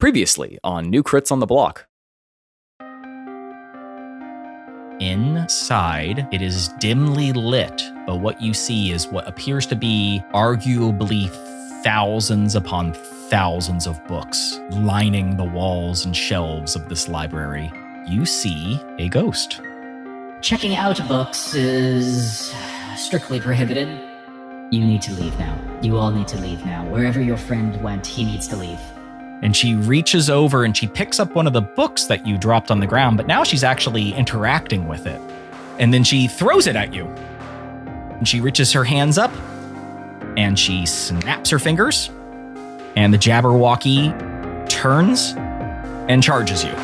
Previously on New Crits on the Block. Inside, it is dimly lit, but what you see is what appears to be arguably thousands upon thousands of books lining the walls and shelves of this library. You see a ghost. Checking out books is strictly prohibited. You need to leave now. You all need to leave now. Wherever your friend went, he needs to leave. And she reaches over and she picks up one of the books that you dropped on the ground, but now she's actually interacting with it. And then she throws it at you. And she reaches her hands up and she snaps her fingers. And the Jabberwocky turns and charges you.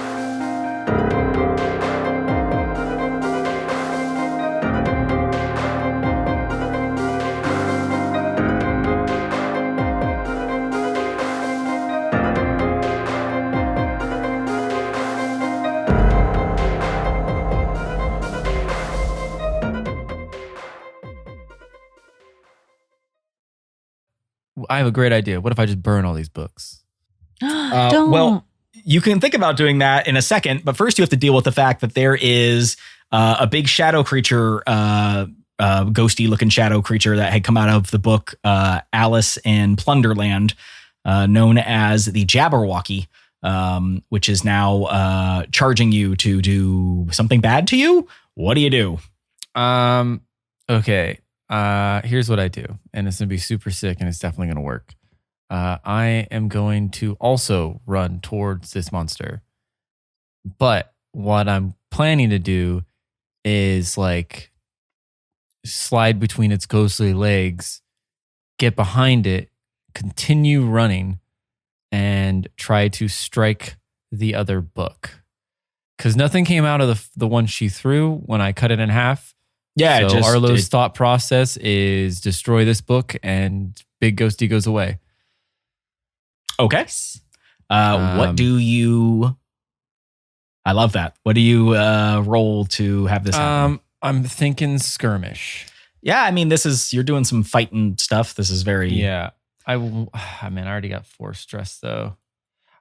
I have a great idea. What if I just burn all these books? Don't. Well, you can think about doing that in a second, but first you have to deal with the fact that there is a big shadow creature, ghosty looking shadow creature that had come out of the book Alice in Plunderland, known as the Jabberwocky, which is now charging you to do something bad to you. What do you do? Okay. Here's what I do, and it's going to be super sick, and it's definitely going to work. I am going to also run towards this monster. But what I'm planning to do is like slide between its ghostly legs, get behind it, continue running, and try to strike the other book. Because nothing came out of the one she threw when I cut it in half. Yeah, so Arlo's thought process is destroy this book and Big Ghosty goes away. Okay. What do you... I love that. What do you roll to have this happen? I'm thinking skirmish. Yeah, I mean, you're doing some fighting stuff. This is very... Yeah. I already got 4 stress though.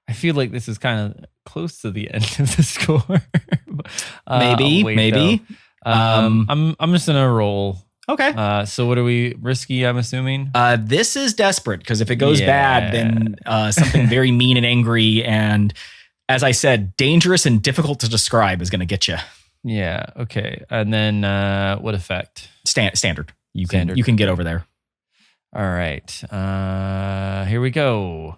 I feel like this is kind of close to the end of the score. Maybe. I'm just gonna roll. Okay. So what are we risky? I'm assuming. This is desperate because if it goes bad, then something very mean and angry and, as I said, dangerous and difficult to describe is going to get you. Yeah. Okay. And then what effect? Standard. You can get over there. All right. Here we go.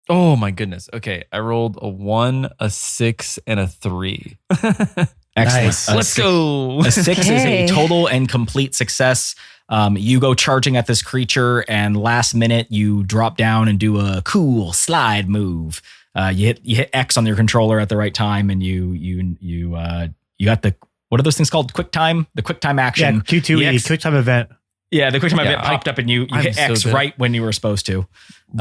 Oh my goodness. Okay. I rolled a 1, a 6, and a 3. Excellent. Nice. Let's go. A 6 is a total and complete success. You go charging at this creature and last minute you drop down and do a cool slide move. You hit X on your controller at the right time and you got the, what are those things called? Quick time? The quick time action. Yeah, Q2E, quick time event. Yeah, the quick time event piped up and you hit X so right when you were supposed to.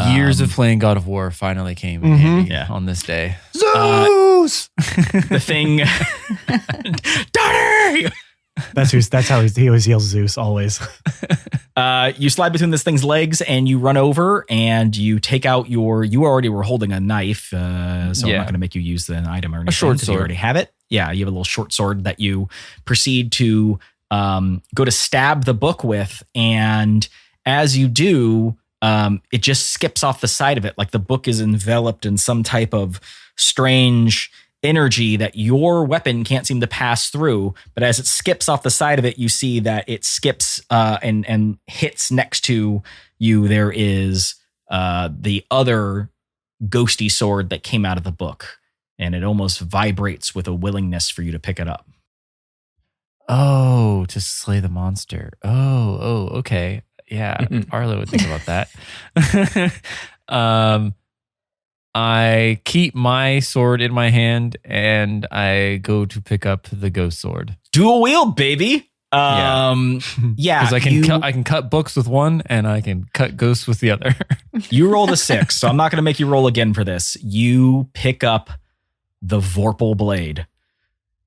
Years of playing God of War finally came in handy on this day. Zeus! The thing. Daughter! That's how he always yells Zeus, always. You slide between this thing's legs and you run over and you take out you already were holding a knife, so I'm not going to make you use the item or anything. A short sword. You already have it. Yeah, you have a little short sword that you proceed to go to stab the book with, and as you do, it just skips off the side of it, like the book is enveloped in some type of strange energy that your weapon can't seem to pass through. But as it skips off the side of it, you see that it skips and hits next to you. There is the other ghosty sword that came out of the book, and it almost vibrates with a willingness for you to pick it up. Oh, to slay the monster. Oh, okay. Yeah, Arlo would think about that. I keep my sword in my hand and I go to pick up the ghost sword. Dual wield, baby. Yeah, because I can cut books with one and I can cut ghosts with the other. You rolled a 6, so I'm not going to make you roll again for this. You pick up the Vorpal blade.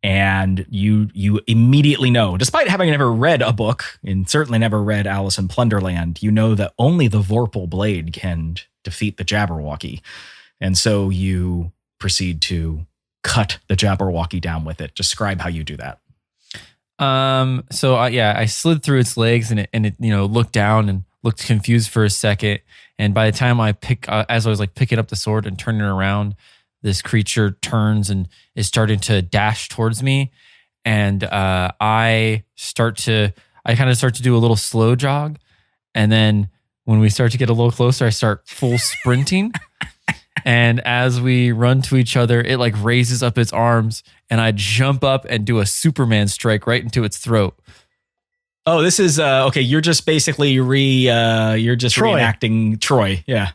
And you immediately know, despite having never read a book and certainly never read Alice in Plunderland, you know that only the Vorpal blade can defeat the Jabberwocky. And so you proceed to cut the Jabberwocky down with it. Describe how you do that. I slid through its legs and it looked down and looked confused for a second. And by the time as I was like picking up the sword and turning it around, this creature turns and is starting to dash towards me. And I kind of start to do a little slow jog. And then when we start to get a little closer, I start full sprinting. And as we run to each other, it like raises up its arms and I jump up and do a Superman strike right into its throat. Oh, this is okay. You're just basically reenacting Troy. Yeah.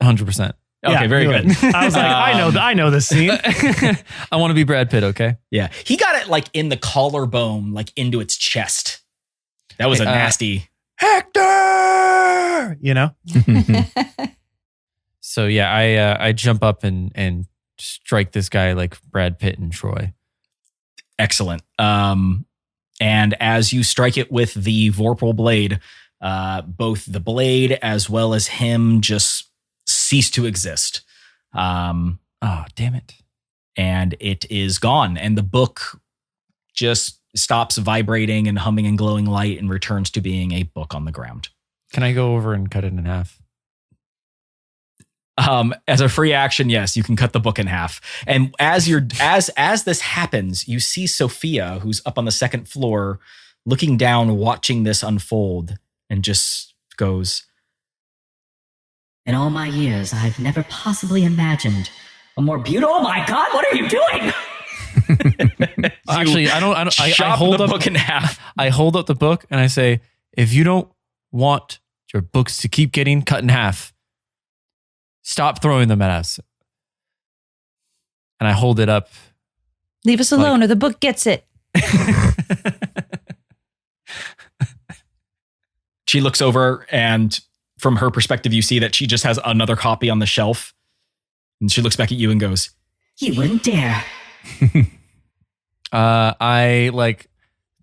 100%. Okay, Yeah, very good. I was like, I know this scene. I want to be Brad Pitt, okay? Yeah. He got it like in the collarbone, like into its chest. That was a nasty. Hector! You know? So yeah, I jump up and strike this guy like Brad Pitt and Troy. Excellent. And as you strike it with the Vorpal blade, both the blade as well as him just cease to exist. Oh, damn it. And it is gone. And the book just stops vibrating and humming and glowing light and returns to being a book on the ground. Can I go over and cut it in half? As a free action, yes, you can cut the book in half. And as this happens, you see Sophia, who's up on the second floor, looking down, watching this unfold, and just goes, In all my years, I've never possibly imagined a more beautiful. Oh my God! What are you doing? Actually, I don't. I chop hold the up book in half. I hold up the book and I say, if you don't want your books to keep getting cut in half, stop throwing them at us. And I hold it up. Leave us alone or the book gets it. She looks over, and from her perspective, you see that she just has another copy on the shelf. And she looks back at you and goes, You wouldn't dare. I like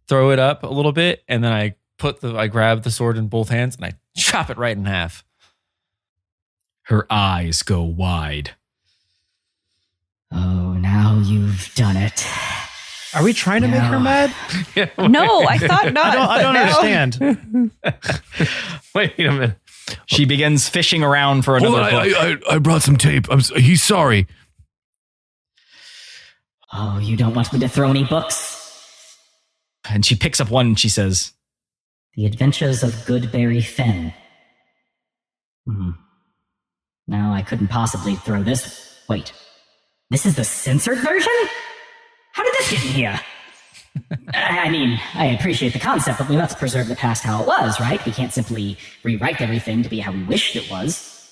throw it up a little bit, and then I grab the sword in both hands and I chop it right in half. Her eyes go wide. Oh, now you've done it. Are we trying to make her mad? No, I thought not. I don't understand. Wait a minute. She begins fishing around for another book. I brought some tape. He's sorry. Oh, you don't want me to throw any books? And she picks up one and she says, The Adventures of Goodberry Finn. No, I couldn't possibly throw this. Wait, this is the censored version? How did this get in here? I mean, I appreciate the concept, but we must preserve the past how it was, right? We can't simply rewrite everything to be how we wished it was.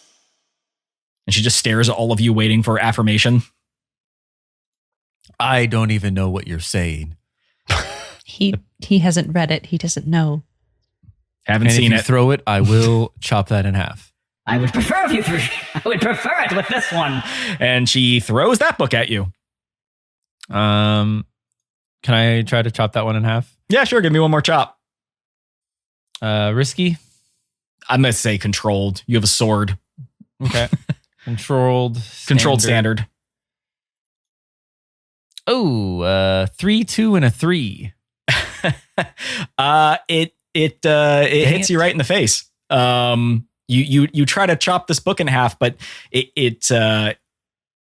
and she just stares at all of you waiting for affirmation. I don't even know what you're saying. He hasn't read it. He doesn't know. Haven't And seen if you it. throw it, I will chop that in half. I would prefer it with this one. And she throws that book at you. Can I try to chop that one in half? Yeah, sure. Give me one more chop. Risky. I'm going to say controlled. You have a sword. Okay. Controlled standard. Oh, 3, 2, and a 3. It hits you right in the face. You try to chop this book in half, but it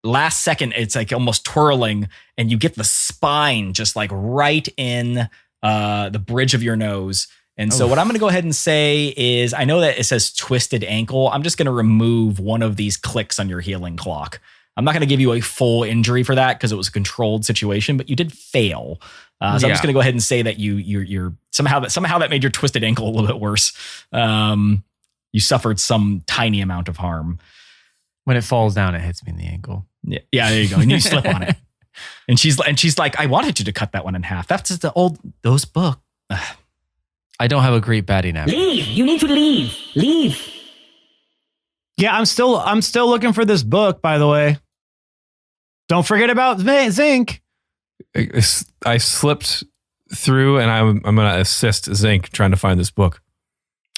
last second it's like almost twirling, and you get the spine just like right in the bridge of your nose. And so what I'm going to go ahead and say is, I know that it says twisted ankle. I'm just going to remove one of these clicks on your healing clock. I'm not going to give you a full injury for that because it was a controlled situation, but you did fail. So I'm just going to go ahead and say that you're somehow that made your twisted ankle a little bit worse. You suffered some tiny amount of harm. When it falls down, it hits me in the ankle. Yeah, there you go. And you slip on it. And she's like, I wanted you to cut that one in half. That's just those book. I don't have a great batting average. Leave! You need to leave! Leave! Yeah, I'm still looking for this book, by the way. Don't forget about Zinc. I slipped through, and I'm going to assist Zinc trying to find this book.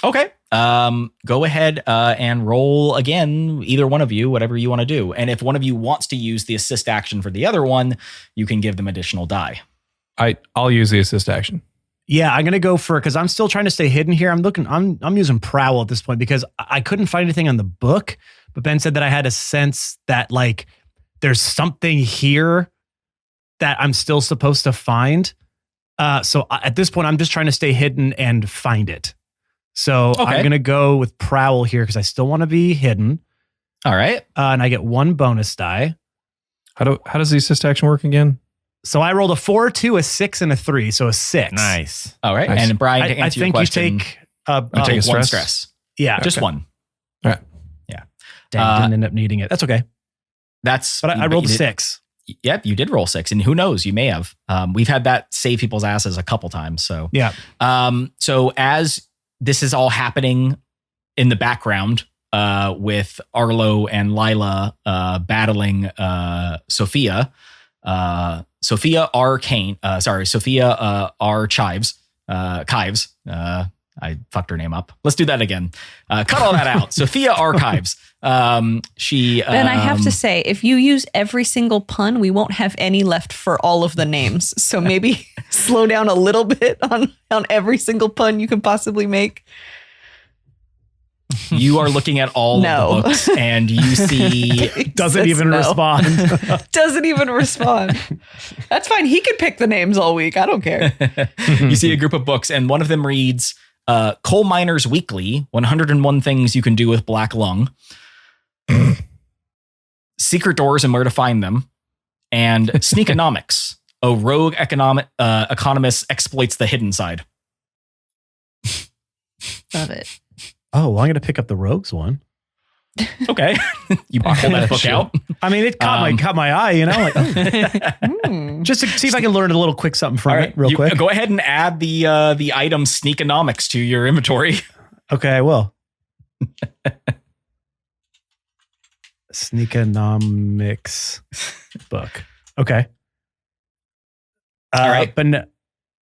Okay. Go ahead and roll again, either one of you, whatever you want to do. And if one of you wants to use the assist action for the other one, you can give them additional die. I'll use the assist action. Yeah, I'm gonna go for because I'm still trying to stay hidden here. I'm using prowl at this point because I couldn't find anything on the book. But Ben said that I had a sense that like there's something here that I'm still supposed to find. So at this point, I'm just trying to stay hidden and find it. So I'm gonna go with prowl here because I still want to be hidden. All right, and I get 1 bonus die. How does the assist action work again? So I rolled a 4, 2, a 6, and a 3. So a 6. Nice. All right. Nice. And Brian, to answer your question, you take you take a one stress? stress. Yeah, Just Okay. one. All right. Yeah. Dang, didn't end up needing it. That's okay. But I rolled a you did- 6. Yep, you did roll 6, and who knows, you may have. We've had that save people's asses a couple times. So Yeah. So as this is all happening in the background, with Arlo and Lila battling Sophia. Sophia R. Chives. I fucked her name up. Let's do that again. Cut all that out. Sophia Archives. She. Ben, I have to say, if you use every single pun, we won't have any left for all of the names. So maybe slow down a little bit on every single pun you can possibly make. You are looking at all of the books, and you see Doesn't even respond. Doesn't even respond. That's fine. He could pick the names all week. I don't care. you see a group of books, and one of them reads Coal Miners Weekly, 101 Things You Can Do with Black Lung, Secret Doors and Where to Find Them, and Sneakonomics, a rogue economist exploits the hidden side. Love it. Oh, well, I'm going to pick up the Rogues one. Okay. You pull that book out. I mean, it caught my eye, you know, like, just to see if I can learn a little quick something from it real quick. Go ahead and add the item Sneakonomics to your inventory. Okay, I will. Sneakonomics book. Okay. All right. But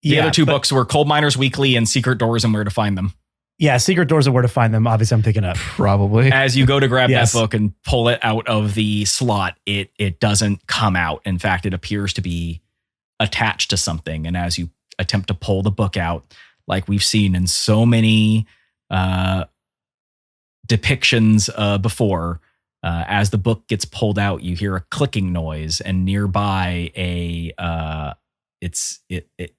The other two books were Coal Miners Weekly and Secret Doors and Where to Find Them. Yeah, Secret Doors and Where to Find Them. Obviously, I'm picking up. Probably. As you go to grab Yes. that book and pull it out of the slot, it doesn't come out. In fact, it appears to be attached to something. And as you attempt to pull the book out, like we've seen in so many depictions before, as the book gets pulled out, you hear a clicking noise, and nearby it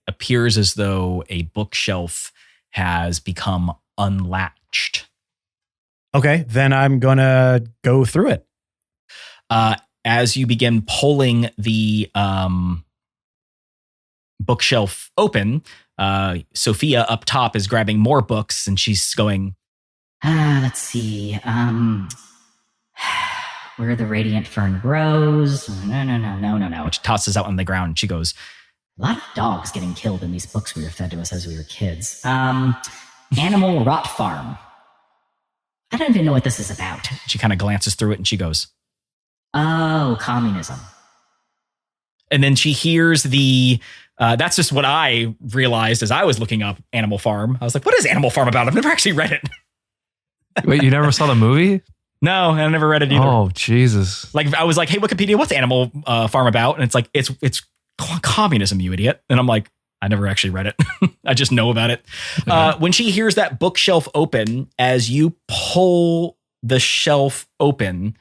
appears as though a bookshelf has become unlatched. Okay, then I'm going to go through it. As you begin pulling the bookshelf open, Sophia up top is grabbing more books, and she's going, let's see. Where the radiant fern grows. No. which tosses out on the ground. She goes, A lot of dogs getting killed in these books we were fed to us as we were kids. Animal Rot Farm. I don't even know what this is about. she kind of glances through it, and she goes, Oh, communism. and then she hears that's just what I realized as I was looking up Animal Farm. I was like, what is Animal Farm about? I've never actually read it. Wait, you never saw the movie? No, I never read it either. Oh, Jesus. Like I was like, hey, Wikipedia, what's Animal Farm about? And it's like, it's communism, you idiot. And I'm like, I never actually read it. I just know about it. When she hears that bookshelf open, as you pull the shelf open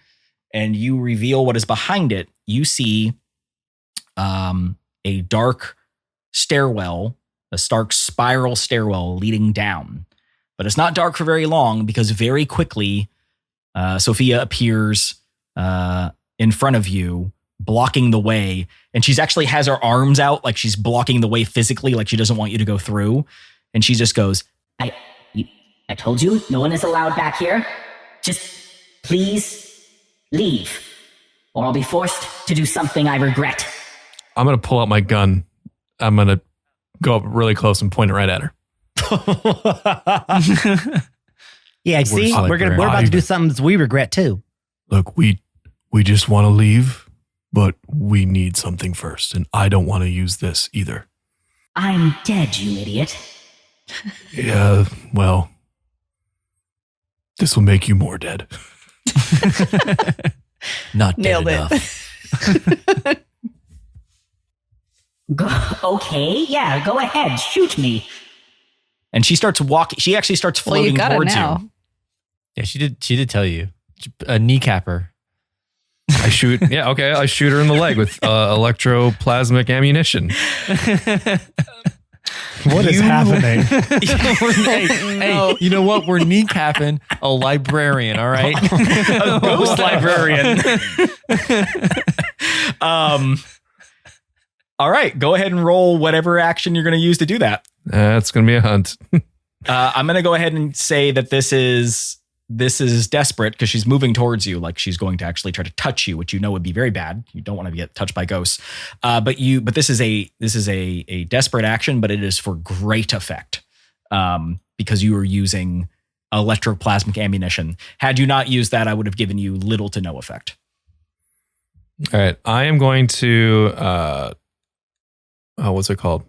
and you reveal what is behind it, you see a dark stairwell, a dark spiral stairwell leading down. But it's not dark for very long, because very quickly Sophia appears in front of you, blocking the way. And she's actually has her arms out, like she's blocking the way physically, like she doesn't want you to go through. And she just goes, I told you, no one is allowed back here. Just please leave, or I'll be forced to do something I regret. I'm going to pull out my gun. I'm going to go up really close and point it right at her. Yeah, see, we're about to do something that we regret too. Look, we just want to leave. but we need something first, and I don't want to use this either. I'm dead, you idiot. Yeah, well, this will make you more dead. Not dead Nailed enough. it. Okay, yeah, go ahead, shoot me. And she starts walking. She actually starts Well, you floating got it towards now. you. Yeah, she did tell you. A kneecapper. I shoot. Yeah, okay. I shoot her in the leg with electroplasmic ammunition. What is happening? Hey, you know what? We're kneecapping a librarian, all right? A ghost librarian. All right, go ahead and roll whatever action you're going to use to do that. It's going to be a hunt. I'm going to go ahead and say that this is desperate because she's moving towards you, like she's going to actually try to touch you, which you know would be very bad. You don't want to get touched by ghosts. But this is a desperate action, but it is for great effect because you are using electroplasmic ammunition. Had you not used that, I would have given you little to no effect. All right. I am going to, what's it called?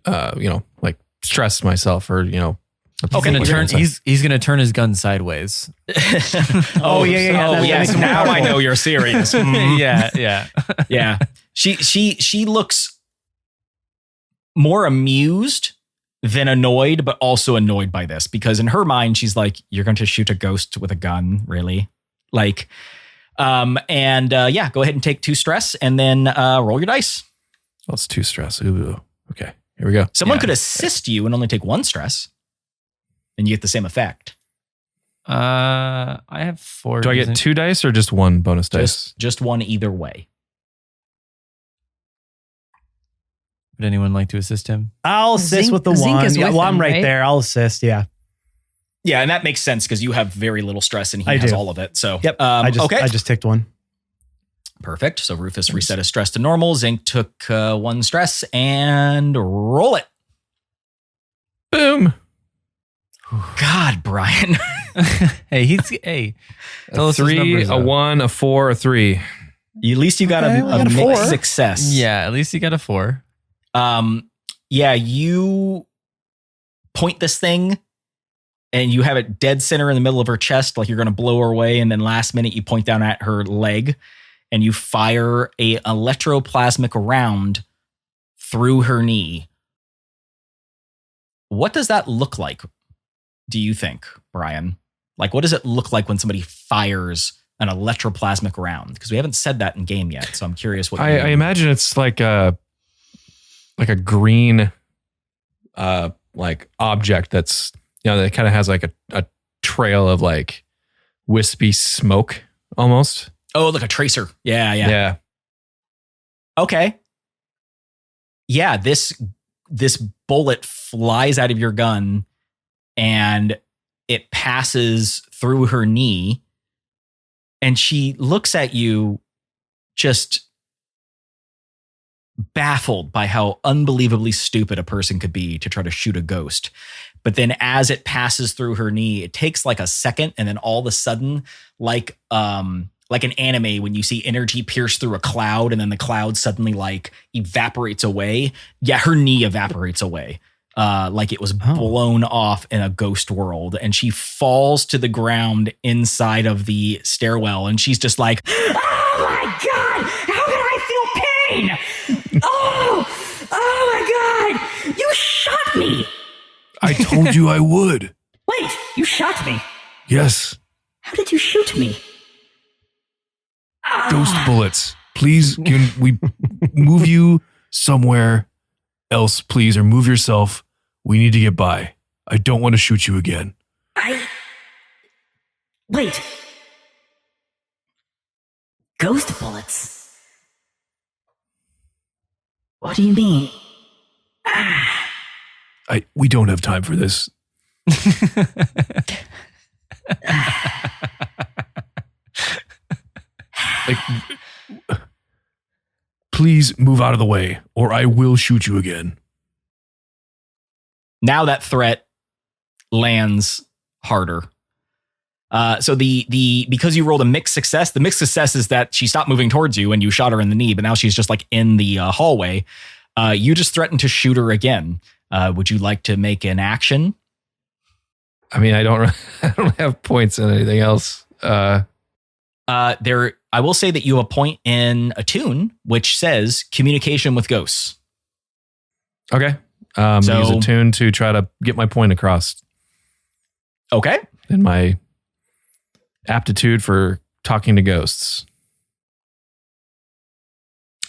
Like stress myself or, He's gonna turn his gun sideways. Oh That yes. makes it Now more I know you're serious. Yeah. Yeah. She looks more amused than annoyed, but also annoyed by this because in her mind, she's like, you're going to shoot a ghost with a gun, really? Like, go ahead and take 2 stress and then roll your dice. Oh, it's 2 stress. Ooh. Okay. Here we go. Someone could assist you and only take 1 stress and you get the same effect. I have 4. Do I get 2 dice or just 1 bonus dice? Just 1 either way. Would anyone like to assist him? I'll assist Zinc- with the Zinc one. is Yeah, with well, I'm him, right right? there. I'll assist. Yeah. Yeah, and that makes sense because you have very little stress and he I has do. all of it. So, Yep. I I just ticked one. Perfect. So Rufus reset his stress to normal. Zinc took 1 stress and roll it. Boom. God, Brian. Hey, tell us his 3, numbers, a though. 1, a 4, a 3. At least you got Okay, a we got a mixed 4. success. Yeah, at least he got a 4. You point this thing and you have it dead center in the middle of her chest, like you're going to blow her away. And then last minute you point down at her leg and you fire a electroplasmic round through her knee. What does that look like, do you think, Brian? Like, what does it look like when somebody fires an electroplasmic round? Because we haven't said that in game yet. So I'm curious what I imagine it's like a green like object that's, that kind of has like a trail of like wispy smoke almost. Oh, like a tracer. Yeah. Okay. Yeah, this bullet flies out of your gun and it passes through her knee and she looks at you just baffled by how unbelievably stupid a person could be to try to shoot a ghost. But then as it passes through her knee, it takes like a second and then all of a sudden like an anime when you see energy pierce through a cloud and then the cloud suddenly like evaporates away. Yeah, her knee evaporates away. Like it was blown off in a ghost world and she falls to the ground inside of the stairwell and she's just like, Oh my god! How can I feel pain? Oh my god! You shot me! I told you I would. Wait, you shot me? Yes, How did you shoot me? ghost bullets. Please, can we move you somewhere else, please, or move yourself? We need to get by. I don't want to shoot you again. Wait. Ghost bullets? What do you mean? We don't have time for this. Like, please move out of the way, or I will shoot you again. now that threat lands harder. So because you rolled a mixed success, the mixed success is that she stopped moving towards you and you shot her in the knee, but now she's just like in the hallway. You just threatened to shoot her again. Would you like to make an action? I mean, I don't have points in anything else. I will say that you have a point in attune, which says communication with ghosts. Okay. So- Use a tune to try to get my point across Okay. in my aptitude for talking to ghosts.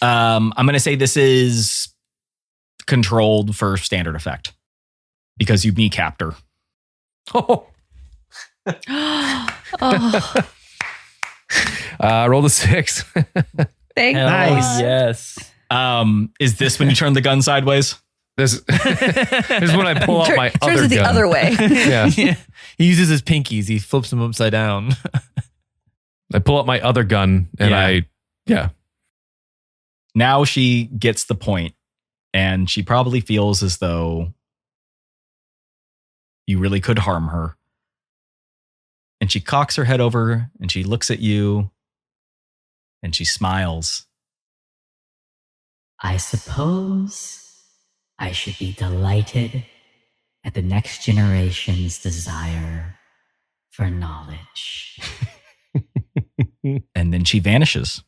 I'm going to say this is controlled for standard effect because you kneecapped her. Oh. Oh, Rolled a 6. thank Hell Nice. yes. Is this when you turn the gun sideways? This is when I pull out my Turns other it the gun. other way. Yeah. Yeah. He uses his pinkies. He flips them upside down. I pull out my other gun and Yeah. Now she gets the point, and she probably feels as though you really could harm her. And she cocks her head over and she looks at you and she smiles. I suppose I should be delighted at the next generation's desire for knowledge. And then she vanishes.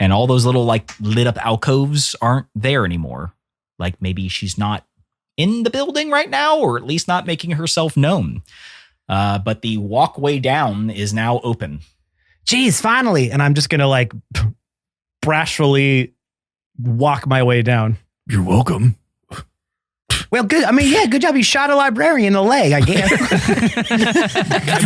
And all those little like lit up alcoves aren't there anymore. Like maybe she's not in the building right now, or at least not making herself known. But the walkway down is now open. Geez, finally. And I'm just going to like brashfully walk my way down. You're welcome. Well, good. I mean, yeah, good job. You shot a librarian in the leg, I guess.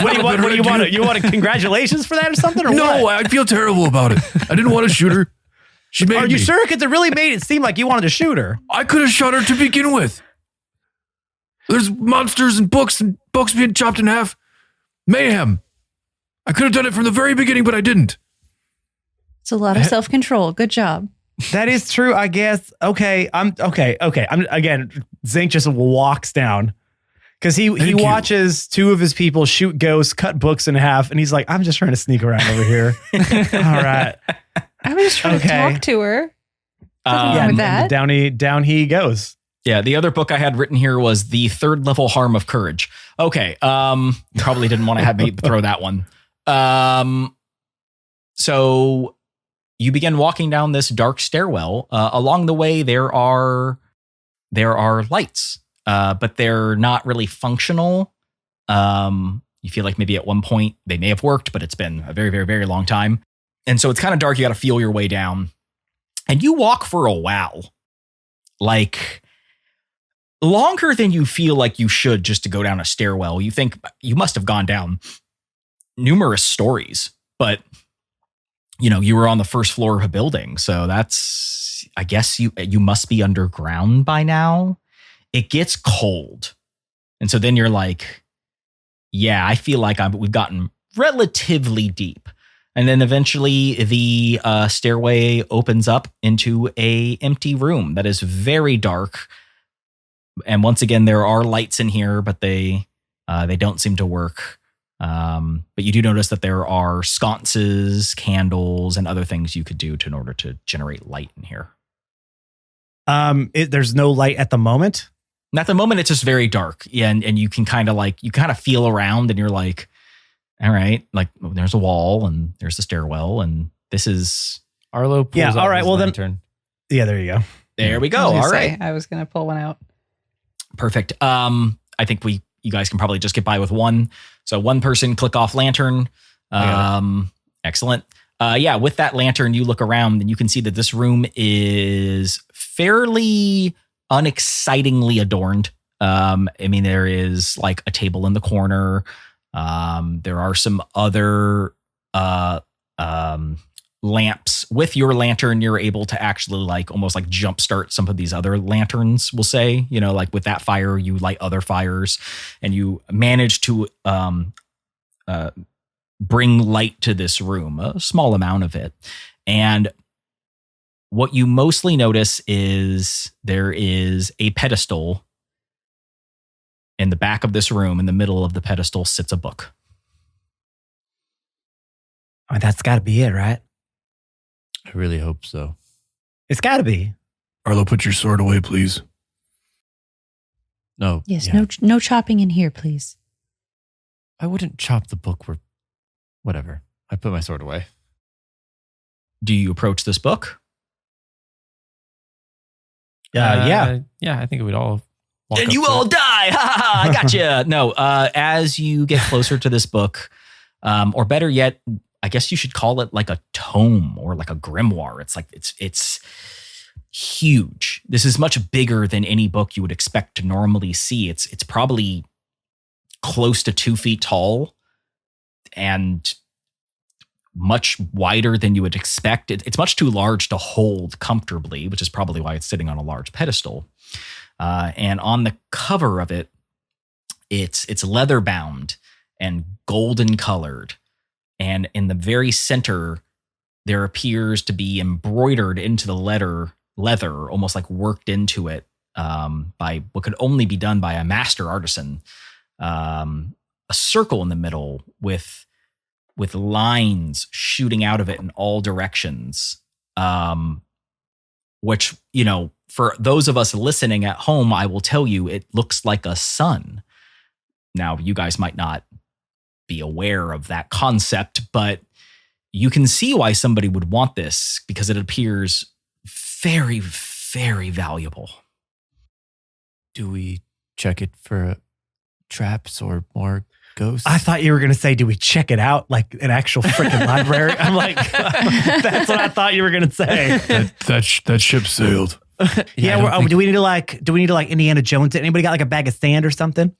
What do you want? What do you want? You want a congratulations for that or something? Or No, what? I feel terrible about it. I didn't want to shoot her. She made Are me. you sure? Because it really made it seem like you wanted to shoot her. I could have shot her to begin with. There's monsters and books being chopped in half. Mayhem. I could have done it from the very beginning, but I didn't. It's a lot of self-control. Good job. That is true, I guess. Okay, I'm okay. I'm again. Zink just walks down because he Thank you. watches two of his people shoot ghosts, cut books in half, and he's like, "I'm just trying to sneak around over here." All right, I was just trying to Okay. talk to her. Um, Yeah, with and that. down he goes. Yeah, the other book I had written here was The Third Level Harm of Courage. Okay, probably didn't want to have me throw that one. So you begin walking down this dark stairwell. Along the way, there are lights, but they're not really functional. You feel like maybe at one point they may have worked, but it's been a very, very, very long time. And so it's kind of dark. You got to feel your way down. And you walk for a while. Like longer than you feel like you should just to go down a stairwell. You think you must have gone down numerous stories, but you know, you were on the first floor of a building. So that's, I guess you must be underground by now. It gets cold. And so then you're like, yeah, I feel like we've gotten relatively deep. And then eventually the stairway opens up into a empty room that is very dark. And once again, there are lights in here, but they don't seem to work. But you do notice that there are sconces, candles, and other things you could do in order to generate light in here. There's no light at the moment. And at the moment, it's just very dark. Yeah, and you can kind of feel around, and you're like, all right, like there's a wall and there's a stairwell, and this is Arlo pulls Yeah, out all right, his well then- lantern. Yeah, there you go. there we I go. was gonna All say, right, I was going to pull one out. perfect. I think you guys can probably just get by with one. So one person click off lantern. Excellent. Yeah, with that lantern, you look around and you can see that this room is fairly unexcitingly adorned. I mean, there is like a table in the corner. There are some other lamps. With your lantern, you're able to actually like almost like jumpstart some of these other lanterns, we'll say. You know, like with that fire, you light other fires, and you manage to bring light to this room, a small amount of it. And what you mostly notice is there is a pedestal In the back of this room, in the middle of the pedestal, sits a book. Oh, that's got to be it, right? I really hope so. It's got to be. Arlo, put your sword away, please. No. Yes, yeah. no chopping in here, please. I wouldn't chop the book. Whatever. I put my sword away. Do you approach this book? Yeah. Yeah, I think we'd all walk And up you to all it. die. Ha ha ha! I gotcha. No. As you get closer to this book, or better yet, I guess you should call it like a tome or like a grimoire. It's like it's huge. This is much bigger than any book you would expect to normally see. It's probably close to 2 feet tall and much wider than you would expect. It's much too large to hold comfortably, which is probably why it's sitting on a large pedestal. And on the cover of it, it's leather bound and golden colored. And in the very center, there appears to be embroidered into the leather, almost like worked into it by what could only be done by a master artisan. A circle in the middle with lines shooting out of it in all directions, which, for those of us listening at home, I will tell you, it looks like a sun. Now, you guys might not be aware of that concept, but you can see why somebody would want this because it appears very, very valuable. Do we check it for traps or more ghosts? I thought you were going to say, do we check it out like an actual freaking library? I'm like, that's what I thought you were going to say. That ship sailed. Yeah. Do we need to like Indiana Jones? Anybody got like a bag of sand or something?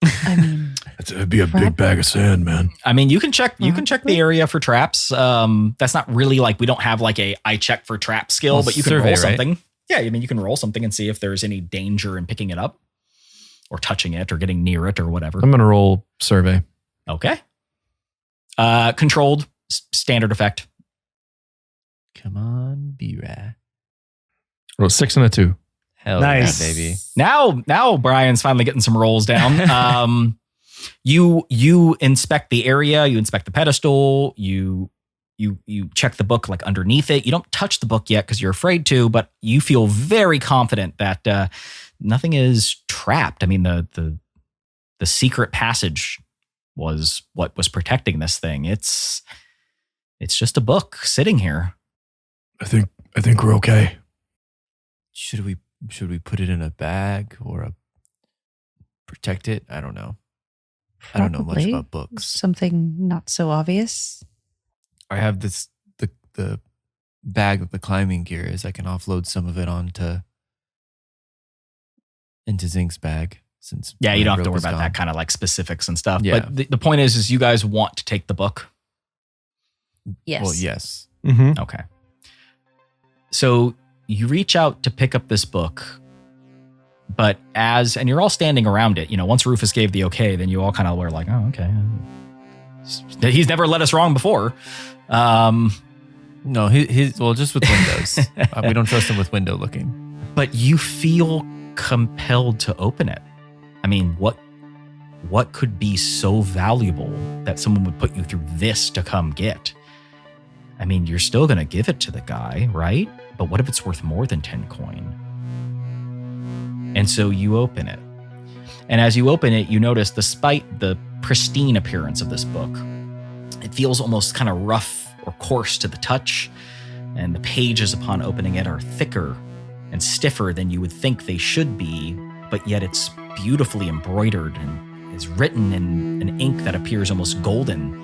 I mean, That'd be a big bag of sand, man. I mean, you can check the area for traps. That's not really like, we don't have like a I check for trap skill, Well, but you can survey, roll right? something. Yeah, I mean, you can roll something and see if there's any danger in picking it up or touching it or getting near it or whatever. I'm going to roll survey. Okay. Controlled, standard effect. Come on, B-Rat. Roll 6 and a 2. Hell Nice. yeah, baby. Now Brian's finally getting some rolls down. You inspect the area, you inspect the pedestal, you check the book like underneath it. You don't touch the book yet because you're afraid to, but you feel very confident that nothing is trapped. I mean, the secret passage was what was protecting this thing. It's just a book sitting here. I think we're okay. Should we put it in a bag or protect it? I don't know. I don't know much probably about books. Something not so obvious. I have the bag with the climbing gear is. I can offload some of it into Zink's bag since Yeah, you my don't have to rope worry is about gone. that kind of like specifics and stuff. Yeah. But the point is you guys want to take the book. Yes. Well, yes. Mm-hmm. Okay. So you reach out to pick up this book, and you're all standing around it. Once Rufus gave the okay, then you all kind of were like, oh, okay. He's never led us wrong before. No, just with windows. We don't trust him with window looking. But you feel compelled to open it. I mean, what could be so valuable that someone would put you through this to come get? I mean, you're still going to give it to the guy, right? But what if it's worth more than 10 coin? And so you open it. And as you open it, you notice, despite the pristine appearance of this book, it feels almost kind of rough or coarse to the touch. And the pages upon opening it are thicker and stiffer than you would think they should be, but yet it's beautifully embroidered and is written in an ink that appears almost golden.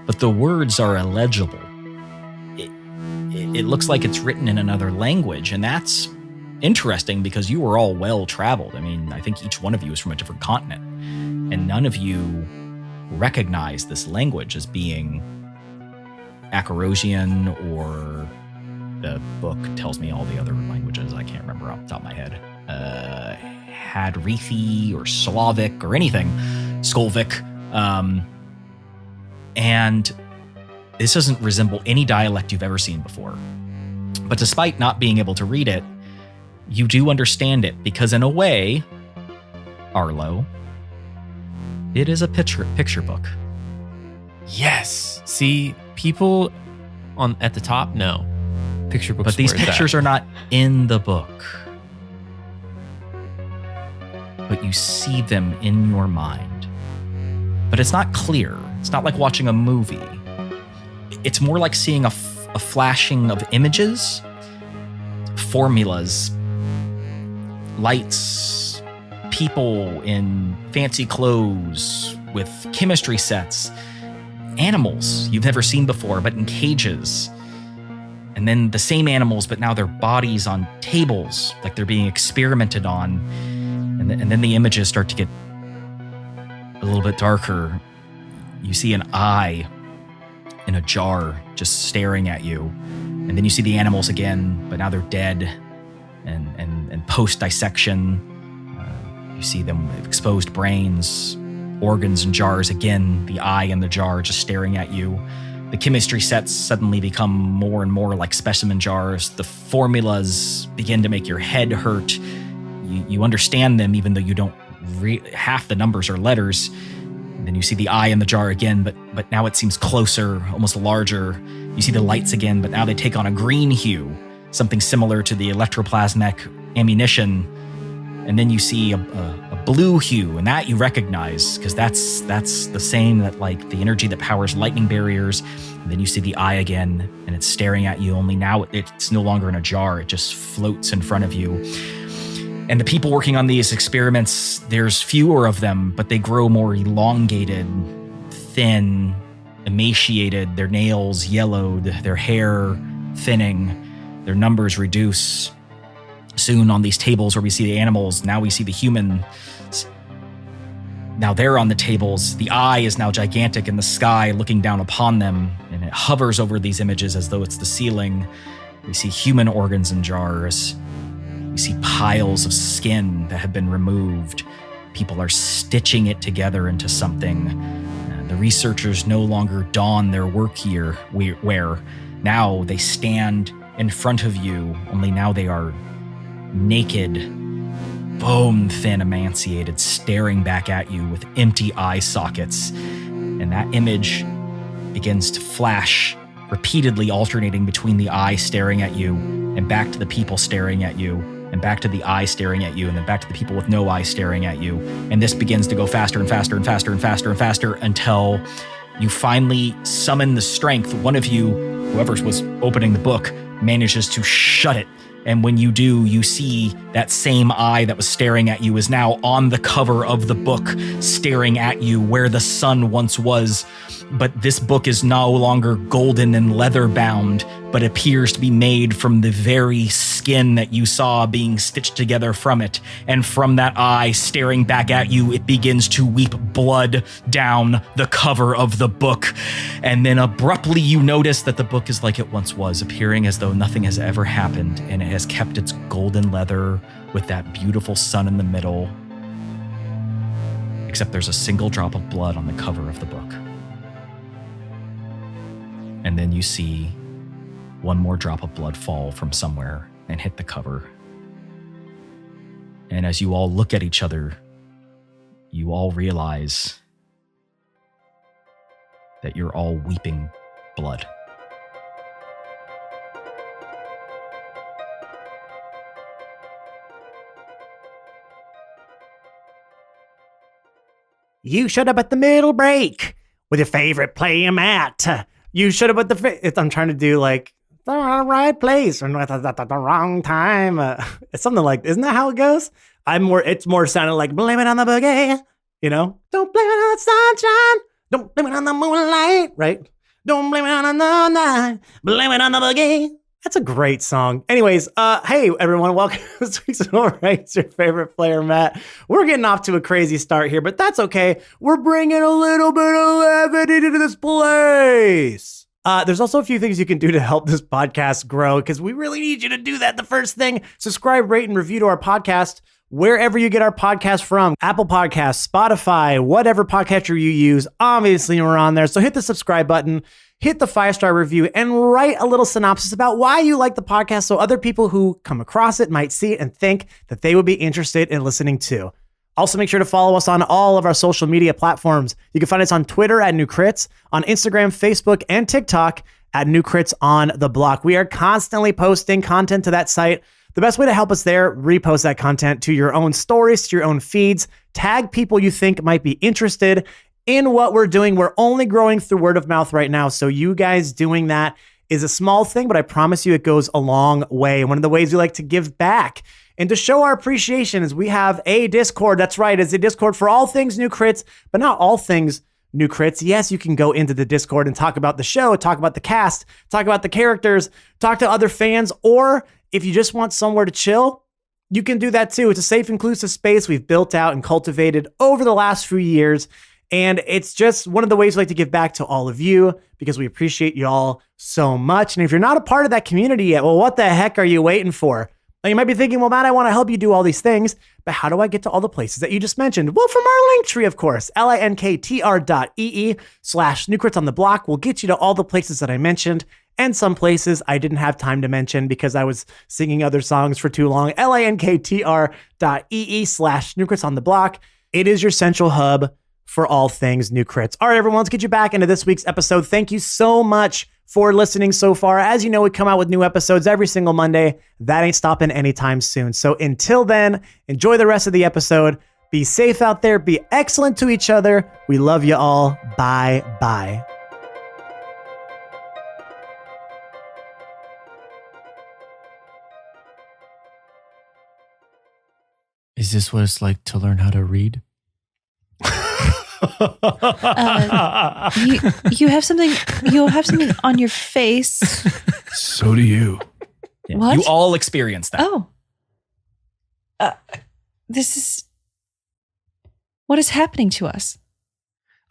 But the words are illegible. It looks like it's written in another language, and that's interesting because you were all well traveled. I mean, I think each one of you is from a different continent, and none of you recognize this language as being Acarosian, or the book tells me all the other languages I can't remember off the top of my head. Hadrithi or Slavic or anything, Skolvik. And this doesn't resemble any dialect you've ever seen before. But despite not being able to read it, you do understand it because in a way, Arlo. It is a picture book. Yes. See, people at the top, no. Picture books. But these pictures are not in the book. But you see them in your mind. But it's not clear. It's not like watching a movie. It's more like seeing a flashing of images, formulas, lights, people in fancy clothes with chemistry sets, animals you've never seen before, but in cages. And then the same animals, but now their bodies on tables, like they're being experimented on. And then the images start to get a little bit darker. You see an eye in a jar just staring at you. And then you see the animals again, but now they're dead and post-dissection. You see them with exposed brains, organs in jars again, the eye in the jar just staring at you. The chemistry sets suddenly become more and more like specimen jars. The formulas begin to make your head hurt. You understand them even though you don't half the numbers are letters. And then you see the eye in the jar again, but now it seems closer, almost larger. You see the lights again, but now they take on a green hue, something similar to the electroplasmic ammunition. And then you see a blue hue, and that you recognize because that's the same that like the energy that powers lightning barriers. And then you see the eye again, and it's staring at you. Only now it's no longer in a jar; it just floats in front of you. And the people working on these experiments, there's fewer of them, but they grow more elongated, thin, emaciated. Their nails yellowed, their hair thinning, their numbers reduce. Soon on these tables where we see the animals, now we see the humans. Now they're on the tables. The eye is now gigantic in the sky looking down upon them, and it hovers over these images as though it's the ceiling. We see human organs in jars. We see piles of skin that have been removed. People are stitching it together into something. The researchers no longer don their work gear, where now they stand in front of you, only now they are naked, bone-thin, emaciated, staring back at you with empty eye sockets. And that image begins to flash, repeatedly alternating between the eye staring at you and back to the people staring at you, and back to the eye staring at you, and then back to the people with no eye staring at you. And this begins to go faster and faster and faster and faster and faster until you finally summon the strength. One of you, whoever was opening the book, manages to shut it. And when you do, you see that same eye that was staring at you is now on the cover of the book, staring at you where the sun once was. But this book is no longer golden and leather bound, but appears to be made from the very skin that you saw being stitched together from it. And from that eye staring back at you, it begins to weep blood down the cover of the book. And then abruptly you notice that the book is like it once was, appearing as though nothing has ever happened, and it has kept its golden leather with that beautiful sun in the middle. Except there's a single drop of blood on the cover of the book. And then you see one more drop of blood fall from somewhere and hit the cover. And as you all look at each other, you all realize that you're all weeping blood. You should have put the middle break with your favorite player, Matt. You should have put I'm trying to do like the right place or not at the wrong time. It's something like, isn't that how it goes? It's more sounding like blame it on the boogie, you know? Don't blame it on the sunshine. Don't blame it on the moonlight, right? Don't blame it on the night. Blame it on the boogie. That's a great song. Anyways, hey everyone, welcome to this week's It's your favorite player, Matt. We're getting off to a crazy start here, but that's okay. We're bringing a little bit of levity to this place. There's also a few things you can do to help this podcast grow, because we really need you to do that. The first thing, subscribe, rate, and review to our podcast wherever you get our podcast from. Apple Podcasts, Spotify, whatever podcatcher you use. Obviously, we're on there. So hit the subscribe button. Hit the 5-star review and write a little synopsis about why you like the podcast so other people who come across it might see it and think that they would be interested in listening too. Also, make sure to follow us on all of our social media platforms. You can find us on Twitter at New Crits, on Instagram, Facebook, and TikTok at New Crits on the Block. We are constantly posting content to that site. The best way to help us there, repost that content to your own stories, to your own feeds. Tag people you think might be interested in what we're doing. We're only growing through word of mouth right now. So you guys doing that is a small thing, but I promise you it goes a long way. And one of the ways we like to give back and to show our appreciation is we have a Discord. That's right. It's a Discord for all things New Crits, but not all things New Crits. Yes, you can go into the Discord and talk about the show, talk about the cast, talk about the characters, talk to other fans, or if you just want somewhere to chill, you can do that too. It's a safe, inclusive space we've built out and cultivated over the last few years. And it's just one of the ways we like to give back to all of you because we appreciate you all so much. And if you're not a part of that community yet, well, what the heck are you waiting for? Now, you might be thinking, well, Matt, I want to help you do all these things, but how do I get to all the places that you just mentioned? Well, from our link tree, of course, linktr.ee/New Crits on the Block will get you to all the places that I mentioned and some places I didn't have time to mention because I was singing other songs for too long. linktr.ee/New Crits on the Block. It is your central hub for all things New Crits. All right, everyone, let's get you back into this week's episode. Thank you so much for listening so far. As you know, we come out with new episodes every single Monday. That ain't stopping anytime soon. So until then, enjoy the rest of the episode. Be safe out there. Be excellent to each other. We love you all. Bye-bye. Is this what it's like to learn how to read? You have something. You have something on your face. So do you. Yeah. What? You all experience that. Oh. This is. What is happening to us?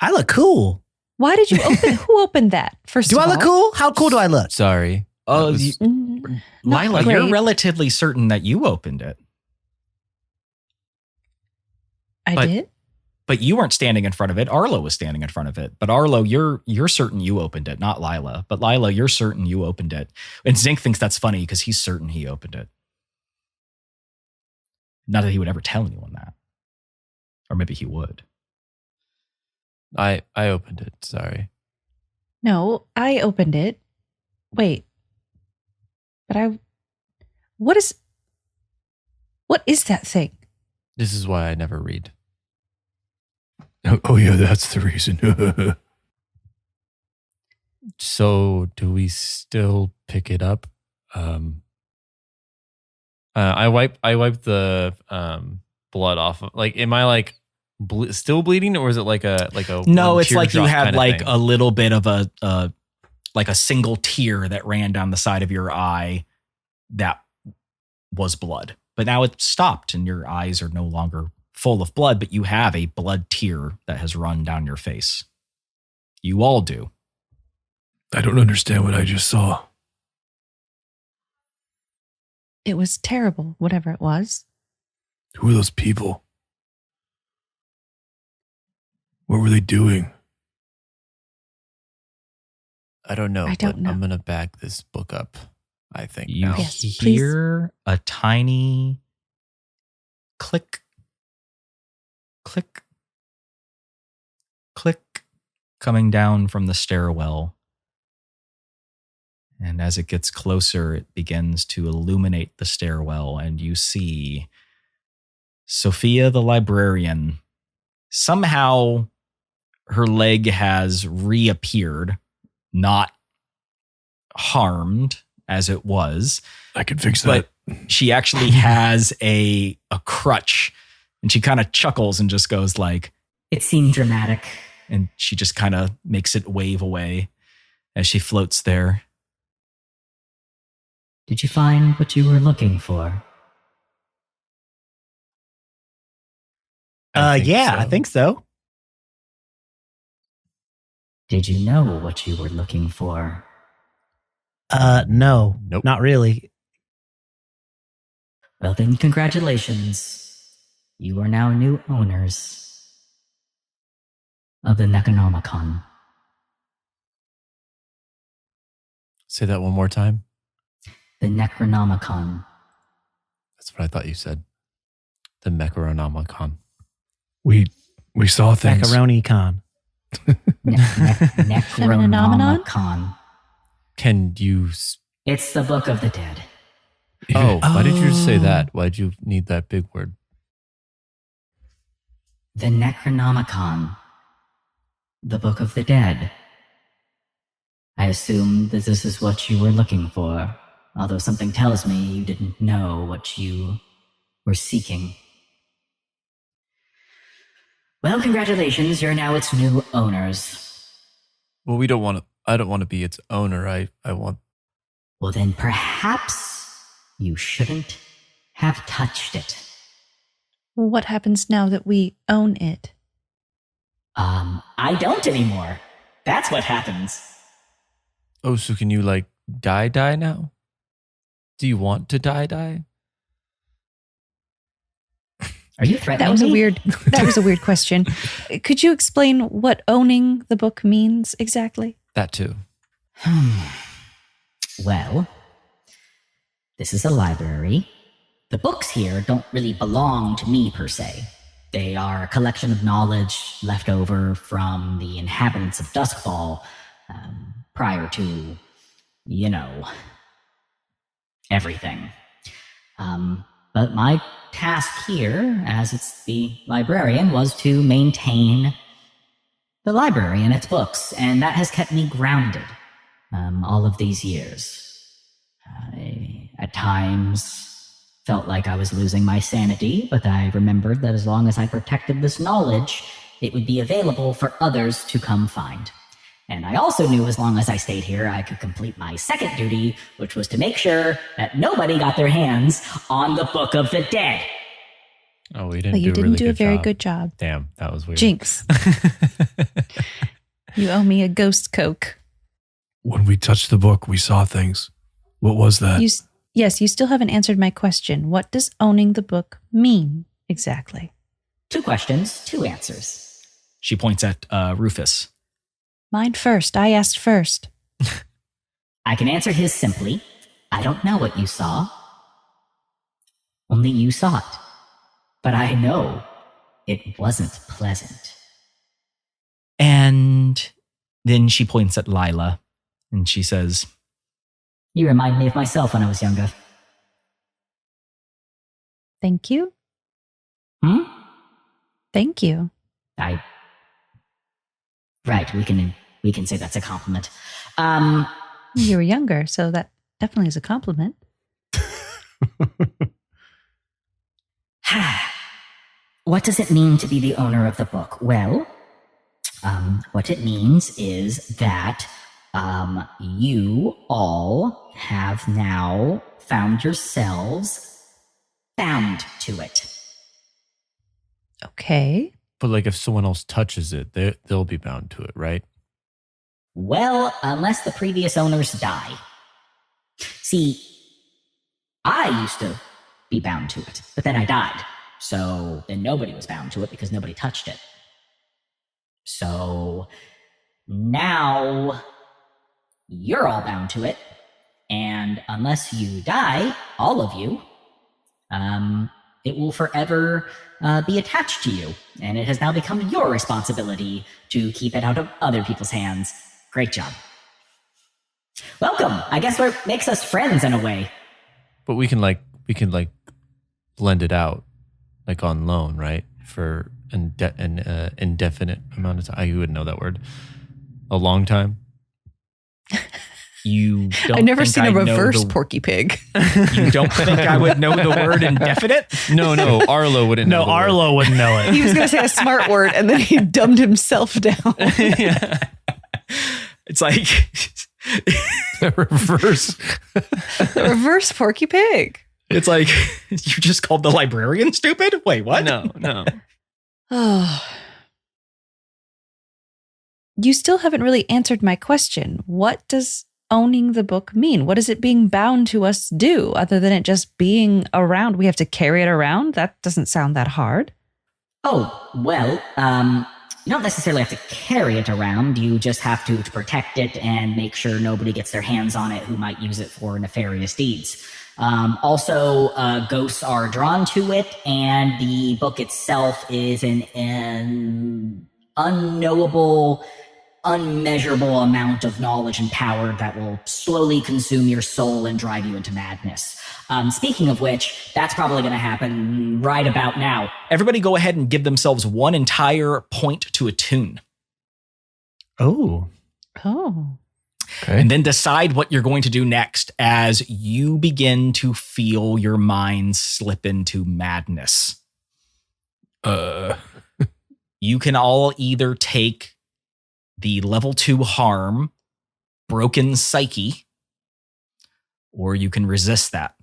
I look cool. Why did you open? Who opened that? First Do of I all, look cool? How cool do I look? Sorry. Oh, That was- you- Not Lila, you're great. relatively certain that you opened it, I but- did. but you weren't standing in front of it. Arlo was standing in front of it. But Arlo, you're certain you opened it, not Lila. But Lila, you're certain you opened it. And Zink thinks that's funny because he's certain he opened it. Not that he would ever tell anyone that, or maybe he would. I opened it. Sorry. No, I opened it. Wait. But what is that thing? This is why I never read. Oh yeah, that's the reason. So do we still pick it up? I wipe the blood off. Like, am I like still bleeding, or is it like a No, one it's like you teardrop had kinda like thing? a little bit of a like a single tear that ran down the side of your eye that was blood. But now it's stopped and your eyes are no longer full of blood, but you have a blood tear that has run down your face. You all do. I don't understand what I just saw. It was terrible, whatever it was. Who are those people? What were they doing? I don't know. I don't but know. I'm gonna back this book up. I think You now. Yes, hear a tiny click, click, click coming down from the stairwell. And as it gets closer, it begins to illuminate the stairwell, and you see Sophia the librarian. Somehow her leg has reappeared, not harmed as it was, I can fix that. but she actually has a crutch, and she kind of chuckles and just goes like, It seemed dramatic. and she just kind of makes it wave away as she floats there. Did you find what you were looking for? I think so. Did you know what you were looking for? No, Nope. not really. Well then, congratulations. You are now new owners of the Necronomicon. Say that one more time. The Necronomicon. That's what I thought you said. The Necronomicon. We saw things. Macaroni con. Necronomicon. Can you? It's the Book of the Dead. Oh, why did you just say that? Why'd you need that big word? The Necronomicon. The Book of the Dead. I assumed that this is what you were looking for, although something tells me you didn't know what you were seeking. Well, congratulations, you're now its new owners. Well, we don't want to. I don't want to be its owner. I want. Well, then perhaps you shouldn't have touched it. Well, what happens now that we own it? I don't anymore. That's what happens. Oh, so can you like die now? Do you want to die? Are you threatening That was me? That was a weird question. Could you explain what owning the book means exactly? That too. Well, this is a library. The books here don't really belong to me per se. They are a collection of knowledge left over from the inhabitants of Duskfall prior to, everything. But my task here, as it's the librarian, was to maintain the library and its books, and that has kept me grounded all of these years. I, at times, felt like I was losing my sanity, but I remembered that as long as I protected this knowledge, it would be available for others to come find. And I also knew as long as I stayed here, I could complete my second duty, which was to make sure that nobody got their hands on the Book of the Dead. Oh, we didn't. But you do a didn't really do a good very job. good job. Damn, that was weird. Jinx. You owe me a ghost Coke. When we touched the book, we saw things. What was that? Yes, you still haven't answered my question. What does owning the book mean exactly? 2 questions, 2 answers. She points at Rufus. Mine first. I asked first. I can answer his simply. I don't know what you saw. Only you saw it. But I know it wasn't pleasant. And then she points at Lila and she says, You remind me of myself when I was younger. Thank you. Thank you. Right, we can say that's a compliment. You were younger, so that definitely is a compliment. What does it mean to be the owner of the book? Well, what it means is that you all have now found yourselves bound to it. Okay. But like, if someone else touches it, they'll be bound to it, right? Well, unless the previous owners die. See, I used to be bound to it, but then I died. So then nobody was bound to it because nobody touched it. So now you're all bound to it, and unless you die, all of you, it will forever be attached to you, and it has now become your responsibility to keep it out of other people's hands. Great job. Welcome. I guess what makes us friends in a way. But we can blend it out, like on loan, right? For an indefinite amount of time. You wouldn't know that word. A long time. You don't I've never think seen a I know reverse the- Porky Pig. You don't think I would know the word indefinite? No, Arlo wouldn't know. No, the word. Arlo wouldn't know it. He was going to say a smart word, and then he dumbed himself down. Yeah. It's like Reverse. The reverse Porky Pig. it's like you just called the librarian stupid? Wait, what? No. Oh. You still haven't really answered my question. What does owning the book mean? What does it being bound to us do other than it just being around? We have to carry it around? That doesn't sound that hard. Oh, well, you don't necessarily have to carry it around. You just have to protect it and make sure nobody gets their hands on it who might use it for nefarious deeds. Also, ghosts are drawn to it, and the book itself is an unknowable, unmeasurable amount of knowledge and power that will slowly consume your soul and drive you into madness. Speaking of which, that's probably going to happen right about now. Everybody go ahead and give themselves one entire point to attune. Oh. Oh. Okay. And then decide what you're going to do next as you begin to feel your mind slip into madness. You can all either take the level 2 harm, broken psyche, or you can resist that.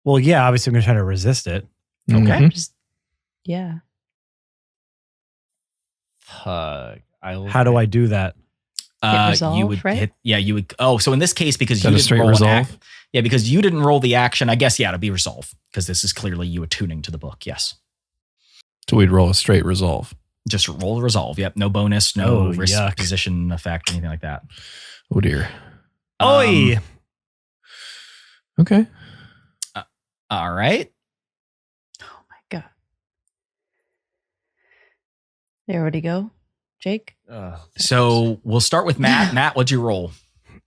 Well, yeah, obviously I'm going to try to resist it. Okay. Mhm. Just, yeah. Fuck. How do I do that? resolve, you would right? hit, yeah, you would. Oh, so in this case, because Is you that a didn't straight roll resolve? an act, yeah, because you didn't roll the action, I guess, yeah, it'd be resolve because this is clearly you attuning to the book. Yes, So we'd roll a straight resolve. just roll resolve. Yep, no bonus, no Oh, risk yuck. position effect, anything like that. Oh dear. Oi! Okay. All right. Oh my God. There would he go? Jake? So we'll start with Matt. Matt, what'd you roll?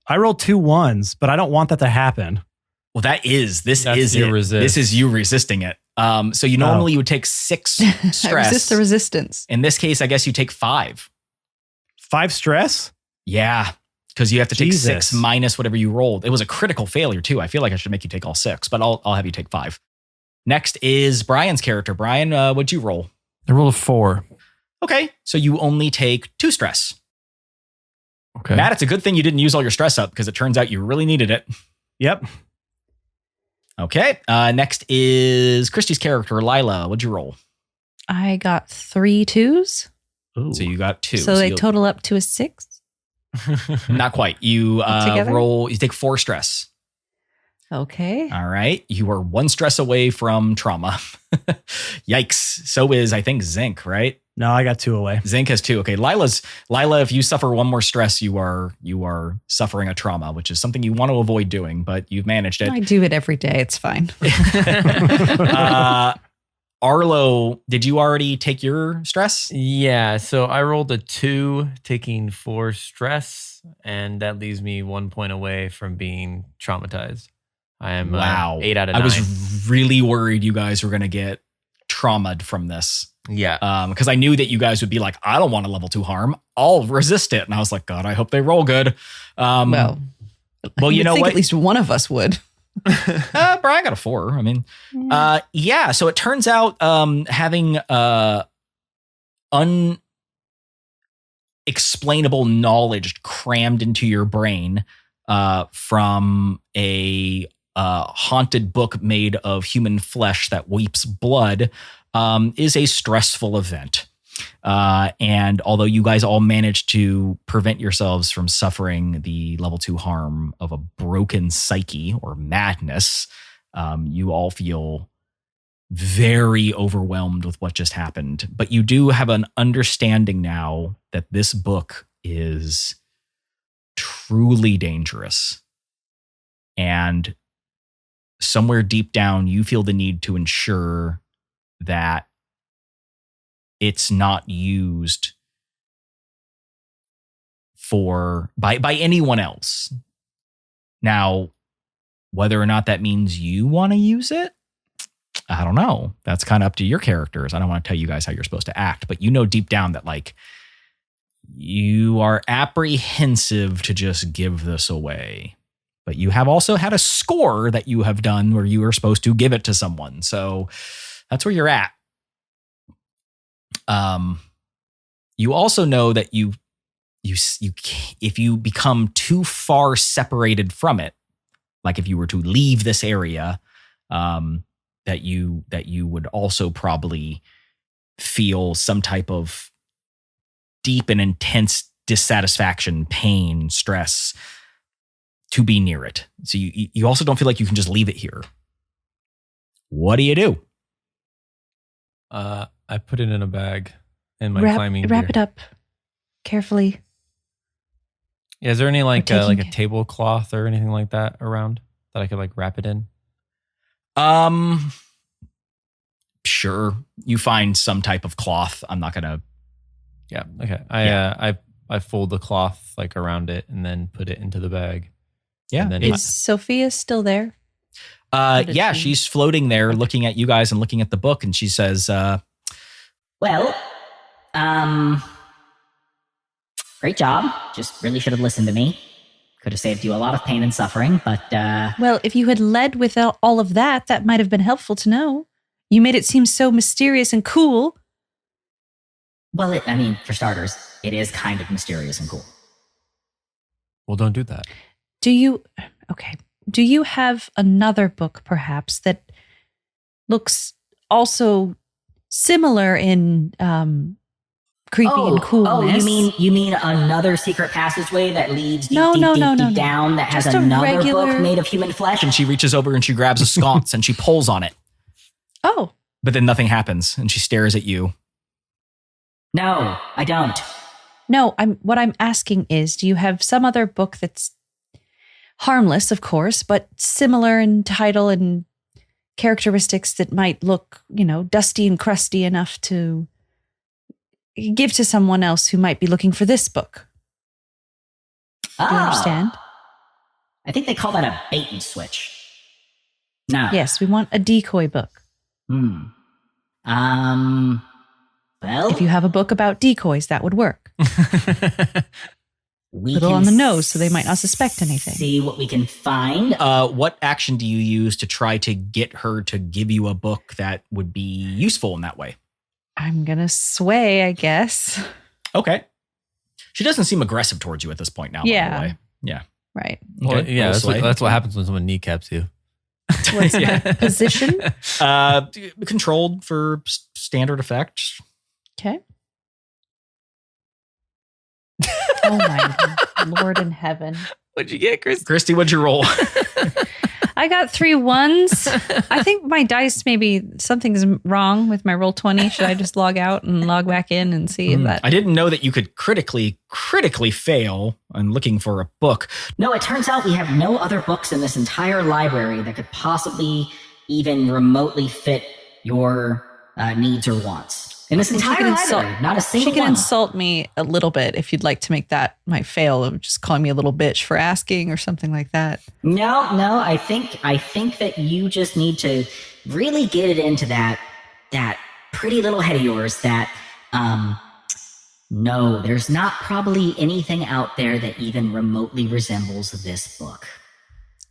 I rolled 2 1s, but I don't want that to happen. Well, this That's is your it. resist. This is you resisting it. So you normally would take 6 I stress. resist the resistance. In this case, I guess you take 5. 5 stress? Yeah, because you have to take Jesus. 6 minus whatever you rolled. It was a critical failure too. I feel like I should make you take all 6, but I'll have you take 5. Next is Brian's character. Brian, what'd you roll? I rolled a 4. Okay, so you only take 2 stress. Okay. Matt, it's a good thing you didn't use all your stress up because it turns out you really needed it. Yep. Okay, next is Christy's character, Lila. What'd you roll? I got 3 2s. Ooh. So you got 2. So they you'll- total up to a 6. Not quite. You Altogether? you take 4 stress. Okay. All right. You are 1 stress away from trauma. Yikes. So is, I think, Zinc, right? No, I got 2 away. Zinc has 2. Okay. Lila, if you suffer 1 more stress, you are suffering a trauma, which is something you want to avoid doing, but you've managed it. I do it every day. It's fine. Arlo, did you already take your stress? Yeah, so I rolled a 2, taking 4 stress, and that leaves me 1 point away from being traumatized. I am Wow. 8 out of 9. I was really worried you guys were going to get traumatized from this. Yeah. Because I knew that you guys would be like, I don't want a level 2 harm. I'll resist it. And I was like, God, I hope they roll good. Well, you you'd know think what? at least one of us would. Brian got a 4. I mean, yeah. So it turns out having unexplainable knowledge crammed into your brain from a haunted book made of human flesh that weeps blood is a stressful event. And although you guys all managed to prevent yourselves from suffering the level 2 harm of a broken psyche or madness, you all feel very overwhelmed with what just happened. But you do have an understanding now that this book is truly dangerous. And somewhere deep down, you feel the need to ensure that it's not used by anyone else. Now, whether or not that means you want to use it, I don't know. That's kind of up to your characters. I don't want to tell you guys how you're supposed to act, but you know deep down that like you are apprehensive to just give this away. But you have also had a score that you have done where you are supposed to give it to someone. So that's where you're at. You also know that you if you become too far separated from it, like if you were to leave this area, that you would also probably feel some type of deep and intense dissatisfaction, pain, stress to be near it. So you also don't feel like you can just leave it here. What do you do? I put it in a bag in my Wrap climbing it gear. up carefully. Yeah, is there any like taking- a tablecloth or anything like that around? that I could like wrap it in? Sure. You find some type of cloth. I'm not gonna. Yeah. Okay. I fold the cloth like around it and then put it into the bag. Yeah. And then Is Sophia still there? Or did Yeah. she- She's floating there, looking at you guys and looking at the book, and she says, Well, great job. Just really should have listened to me. Could have saved you a lot of pain and suffering, but Well, if you had led with all of that, that might have been helpful to know. You made it seem so mysterious and cool. well, I mean, for starters, it is kind of mysterious and cool. well, don't do that. Do you have another book perhaps that looks also similar in creepy and coolness? Oh, you mean another secret passageway that leads deep, No, deep, no, deep, no, deep no. down that has Just a another regular- book made of human flesh? and she reaches over and she grabs a sconce and she pulls on it, Oh, but then nothing happens, and she stares at you. No, I don't. no, what I'm asking is, do you have some other book that's harmless, of course, but similar in title and characteristics that might look, dusty and crusty enough to give to someone else who might be looking for this book? Do you understand? I think they call that a bait and switch. No. Yes, we want a decoy book. Well, If you have a book about decoys, that would work. we Little can on the nose, so they might not suspect anything. See what we can find. What action do you use to try to get her to give you a book that would be useful in that way? I'm gonna sway, I guess. Okay. She doesn't seem aggressive towards you at this point now, by Yeah. the way. Yeah. Right. Well, Okay, yeah, roll that's sway. what happens when someone kneecaps you. What's Yeah. my position? Controlled for standard effect. Okay. Oh my Lord in heaven. What'd you get, Chris? Christy, what'd you roll? I got 3 1s. I think my dice, maybe something's wrong with my roll 20. Should I just log out and log back in and see if that? I didn't know that you could critically fail on looking for a book. No, it turns out we have no other books in this entire library that could possibly even remotely fit your needs or wants. In this Well, she entire can library, insult- not a single She can one. insult me a little bit if you'd like to make that my fail of just calling me a little bitch for asking or something like that. No, I think that you just need to really get it into that pretty little head of yours that no, there's not probably anything out there that even remotely resembles this book.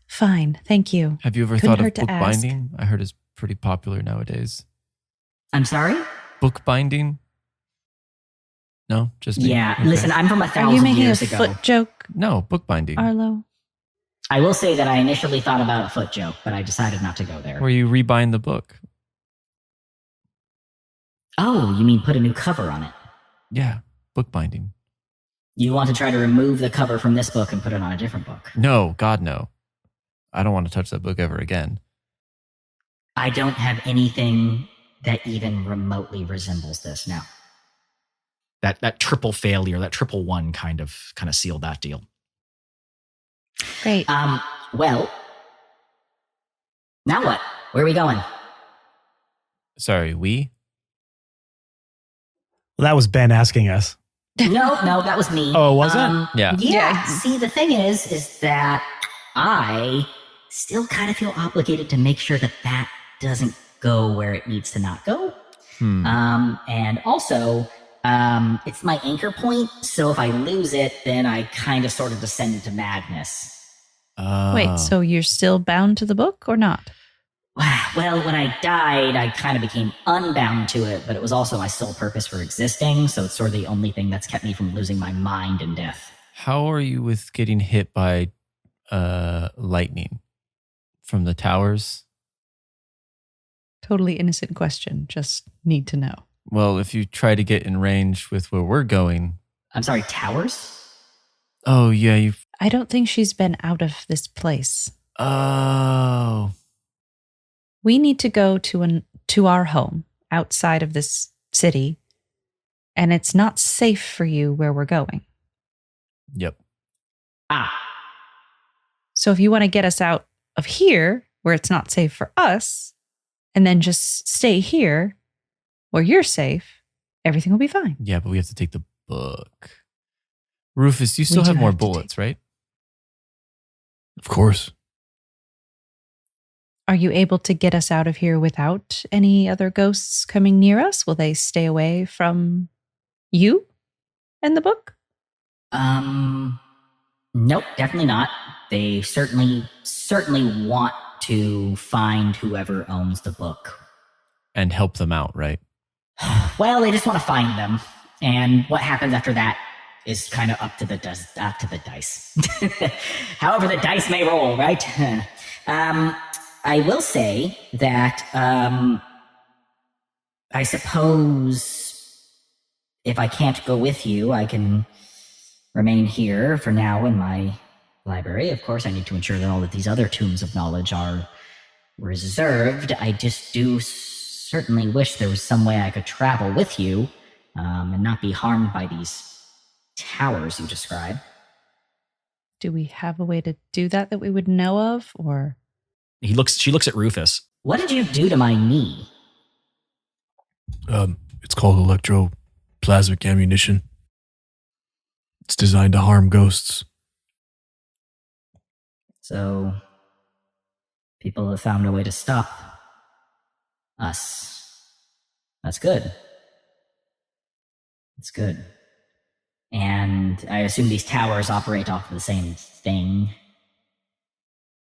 Fine. Thank you. Have you ever Couldn't thought of hurt to ask. bookbinding? I heard it's pretty popular nowadays. I'm sorry? Bookbinding? No, just me? Yeah, Okay. listen, I'm from Are you 1,000 making a years ago. foot joke, No, bookbinding. Arlo? I will say that I initially thought about a foot joke, but I decided not to go there. Where you rebind the book. Oh, you mean put a new cover on it? Yeah, bookbinding. You want to try to remove the cover from this book and put it on a different book? No, God, no. I don't want to touch that book ever again. I don't have anything that even remotely resembles this now. That triple failure, that triple one kind of sealed that deal. Great. Well, now what? Where are we going? Sorry, we? Well, that was Ben asking us. No, that was me. Oh, was it? Yeah. Yeah. See, the thing is that I still kind of feel obligated to make sure that doesn't go where it needs to not go. And also, it's my anchor point. So if I lose it, then I kind of sort of descend into madness. Wait, so you're still bound to the book or not? Well, when I died, I kind of became unbound to it, but it was also my sole purpose for existing. So it's sort of the only thing that's kept me from losing my mind in death. How are you with getting hit by lightning from the towers? Totally innocent question. Just need to know. Well, if you try to get in range with where we're going. I'm sorry, towers? Oh, yeah, you. I don't think she's been out of this place. Oh. We need to go to our home outside of this city, and it's not safe for you where we're going. Yep. Ah, So if you want to get us out of here where it's not safe for us and then just stay here where you're safe, everything will be fine. Yeah, but we have to take the book. Rufus, you still do have more have to bullets, right? Of course. Are you able to get us out of here without any other ghosts coming near us? Will they stay away from you and the book? Nope, definitely not. They certainly want to find whoever owns the book. And help them out, right? Well, they just want to find them, and what happens after that is kind of up to the dice. However, the dice may roll, right? I will say that I suppose if I can't go with you, I can remain here for now in my library. Of course, I need to ensure that all of these other tombs of knowledge are reserved. I just do certainly wish there was some way I could travel with you and not be harmed by these towers you describe. Do we have a way to do that we would know of, or? She looks at Rufus. What did you do to my knee? It's called electroplasmic ammunition. It's designed to harm ghosts. So, people have found a way to stop us. That's good. It's good. And I assume these towers operate off of the same thing.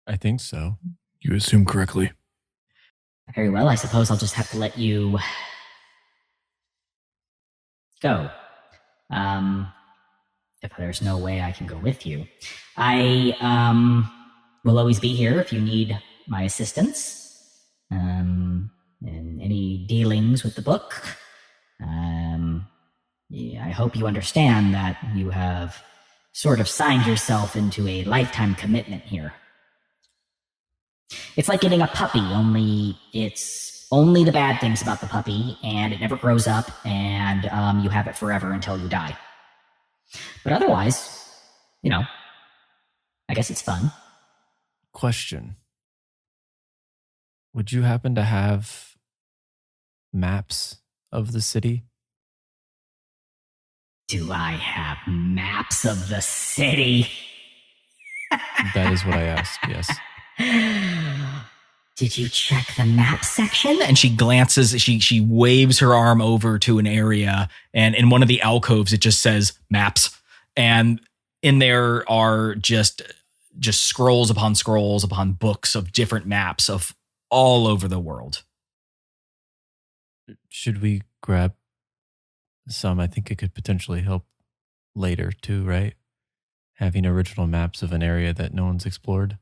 I think so. You assume correctly. Very well, I suppose I'll just have to let you go. If there's no way I can go with you. I will always be here if you need my assistance. In any dealings with the book. I hope you understand that you have sort of signed yourself into a lifetime commitment here. It's like getting a puppy, only it's only the bad things about the puppy, and it never grows up, and you have it forever until you die. But otherwise, I guess it's fun. Question. Would you happen to have maps of the city? Do I have maps of the city? That is what I asked, yes. Did you check the map section? And she glances, she waves her arm over to an area, and in one of the alcoves, it just says maps. And in there are just scrolls upon books of different maps of all over the world. Should we grab some? I think it could potentially help later too, right? Having original maps of an area that no one's explored.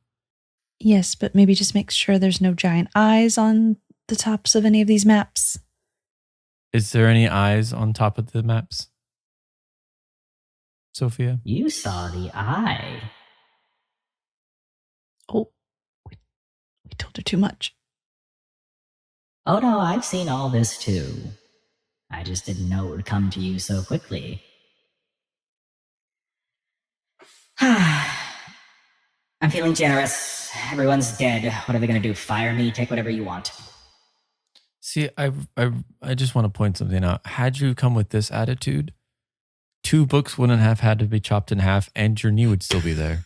Yes, but maybe just make sure there's no giant eyes on the tops of any of these maps. Is there any eyes on top of the maps, Sophia? You saw the eye. Oh, we told her too much. Oh no, I've seen all this too. I just didn't know it would come to you so quickly. I'm feeling generous. Everyone's dead. What are they going to do? Fire me? Take whatever you want. See, I just want to point something out. Had you come with this attitude, 2 books wouldn't have had to be chopped in half, and your knee would still be there.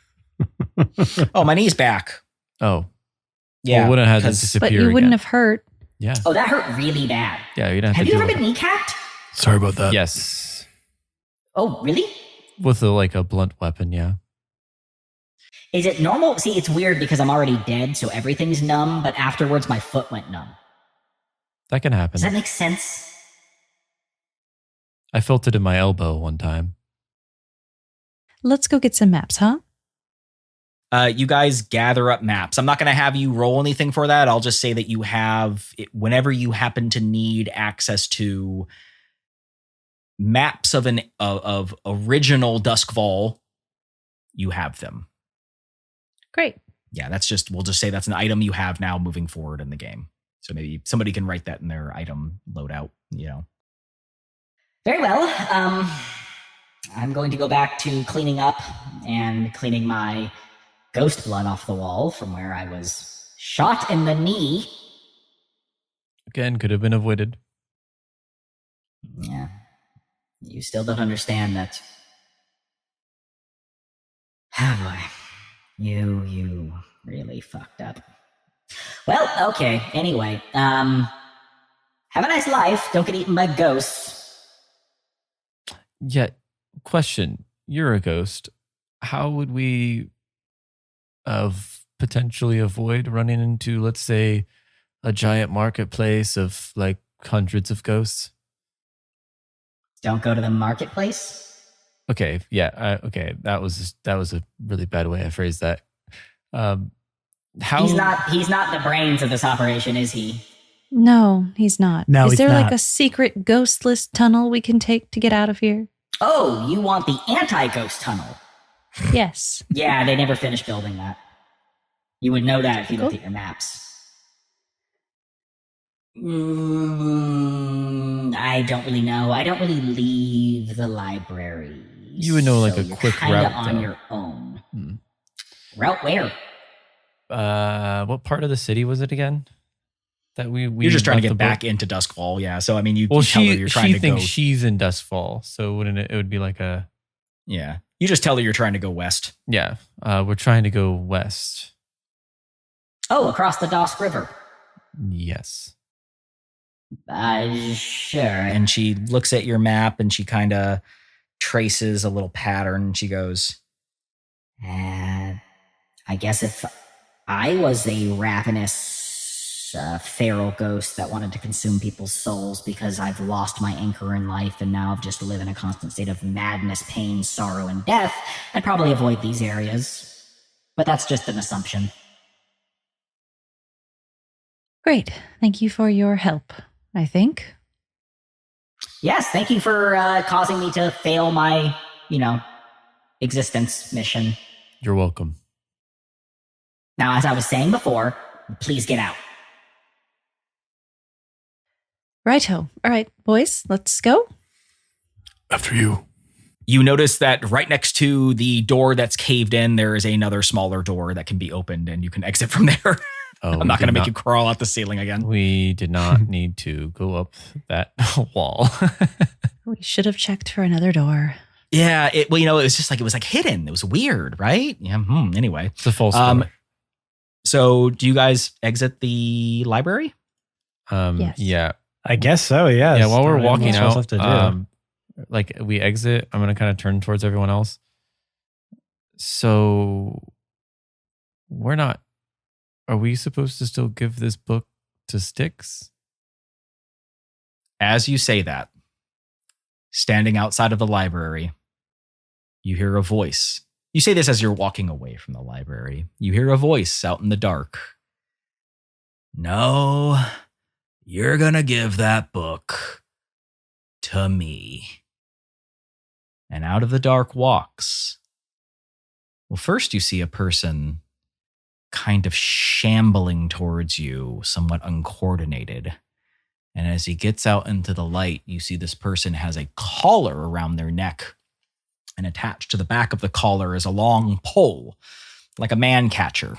Oh, my knee's back. Oh, Yeah. well, it wouldn't have to 'cause- disappear. But you wouldn't again. have hurt. Yeah, Oh, that hurt really bad. yeah. You don't Have to you deal ever with been kneecapped? Sorry about that. Yes, Oh, really? with a blunt weapon. Yeah. Is it normal? See, it's weird because I'm already dead, so everything's numb, but afterwards my foot went numb. That can happen. Does that make sense? I felt it in my elbow one time. Let's go get some maps, huh? You guys gather up maps. I'm not going to have you roll anything for that. I'll just say that you have, whenever you happen to need access to maps of original Duskfall, you have them. Great. Yeah, we'll just say that's an item you have now moving forward in the game. So maybe somebody can write that in their item loadout, Very well. I'm going to go back to cleaning up and cleaning my ghost blood off the wall from where I was shot in the knee. Again, could have been avoided. Yeah. You still don't understand that. Oh boy. You really fucked up. Well, okay. Anyway, have a nice life. Don't get eaten by ghosts. Yeah. Question. You're a ghost. How would we potentially avoid running into, let's say, a giant marketplace of like hundreds of ghosts? Don't go to the marketplace. Okay. Yeah. Okay. That was a really bad way I phrased that. How He's not the brains of this operation, is he? No, he's not. No, Is he's there like not. a secret ghostless tunnel we can take to get out of here? Oh, you want the anti-ghost tunnel? Yes. Yeah, they never finished building that. You would know that if you looked at your maps. I don't really know. I don't really leave the library. You would know, like, a you're quick kinda route, on though. your own. Hmm. Route where? What part of the city was it again? That we You're just trying to left get the back book? into Duskfall, yeah. So I mean, you Well, tell her she you're trying she to thinks go. she's in Dustfall, so wouldn't it? It would be like a Yeah, you just tell her you're trying to go west. yeah. We're trying to go west. Oh, across the Dosk River. Yes. Sure. And she looks at your map and she kind of traces a little pattern. And she goes, I guess if I was a ravenous feral ghost that wanted to consume people's souls because I've lost my anchor in life and now I've just live in a constant state of madness, pain, sorrow, and death, I'd probably avoid these areas. But that's just an assumption. Great. Thank you for your help, I think. Yes, thank you for causing me to fail my, existence mission. You're welcome. Now, as I was saying before, please get out. Righto. All right, boys, let's go. After you. you notice that right next to the door that's caved in, there is another smaller door that can be opened and you can exit from there. Oh, I'm not going to make you crawl out the ceiling again. We did not need to go up that wall. We should have checked for another door. Yeah, it was like hidden. It was weird, right? Yeah. Anyway, It's a false door. so do you guys exit the library? Yes. Yeah. I guess so. Yeah. Yeah. While we're Don't have walking much else out, left to do. like we exit, I'm going to kind of turn towards everyone else. So are we supposed to still give this book to Styx? As you say that, standing outside of the library, you hear a voice. You say this as you're walking away from the library. You hear a voice out in the dark. No, you're going to give that book to me. And out of the dark walks. Well, first you see a person kind of shambling towards you, somewhat uncoordinated. And as he gets out into the light, you see this person has a collar around their neck. And attached to the back of the collar is a long pole, like a man catcher.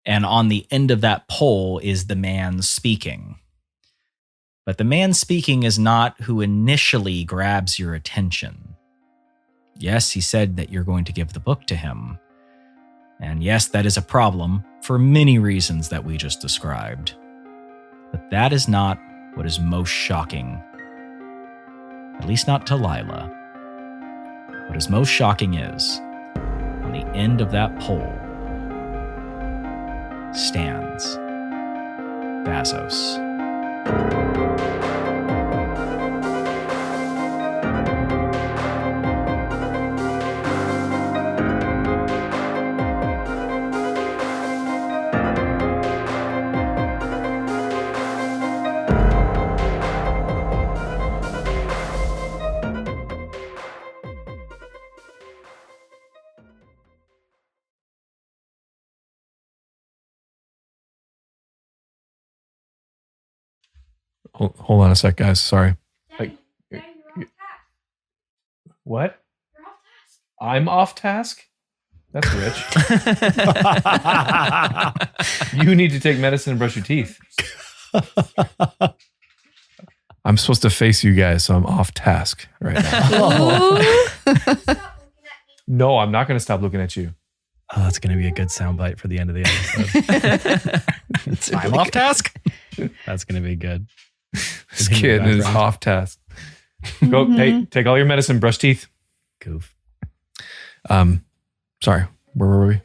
And on the end of that pole is the man speaking. But the man speaking is not who initially grabs your attention. Yes, he said that you're going to give the book to him. And yes, that is a problem for many reasons that we just described. But that is not what is most shocking. At least not to Lila. What is most shocking is, on the end of that pole stands Vazos. Hold on a sec, guys. Sorry. What? I'm off task? That's rich. You need to take medicine and brush your teeth. I'm supposed to face you guys, so I'm off task right now. No, I'm not going to stop looking at you. Oh, that's going to be a good soundbite for the end of the episode. I'm off task. That's going to be good. This kid is off task. Go, hey, take all your medicine, brush teeth. Goof. Sorry, where were we?